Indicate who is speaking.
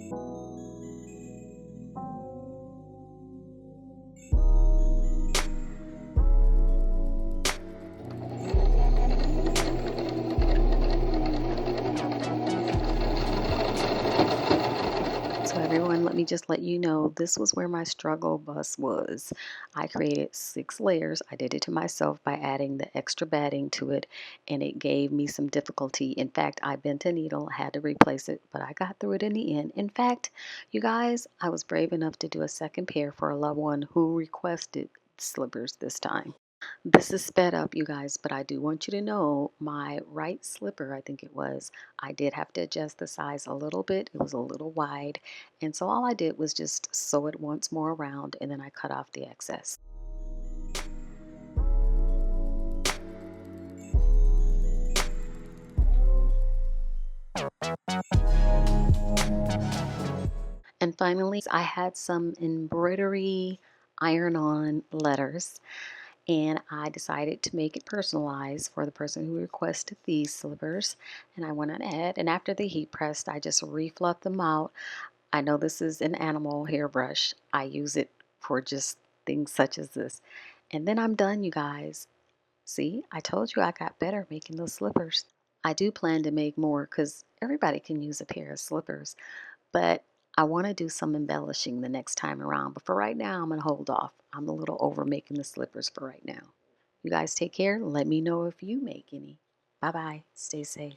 Speaker 1: So everyone, let me just let you know, this was where my struggle bus was. I created 6 layers. I did it to myself by adding the extra batting to it, and it gave me some difficulty. In fact, I bent a needle, had to replace it, but I got through it in the end. In fact, you guys, I was brave enough to do a second pair for a loved one who requested slippers this time. This is sped up, you guys, but I do want you to know my right slipper, I think it was, I did have to adjust the size a little bit. It was a little wide. And so all I did was just sew it once more around and then I cut off the excess. And finally, I had some embroidery iron on letters and I decided to make it personalized for the person who requested these slippers. And I went ahead and after the heat pressed, I just refluffed them out. I know this is an animal hairbrush. I use it for just things such as this. And then I'm done, you guys. See, I told you I got better making those slippers. I do plan to make more because everybody can use a pair of slippers, but I want to do some embellishing the next time around. But for right now, I'm going to hold off. I'm a little over making the slippers for right now. You guys take care. Let me know if you make any. Bye bye. Stay safe.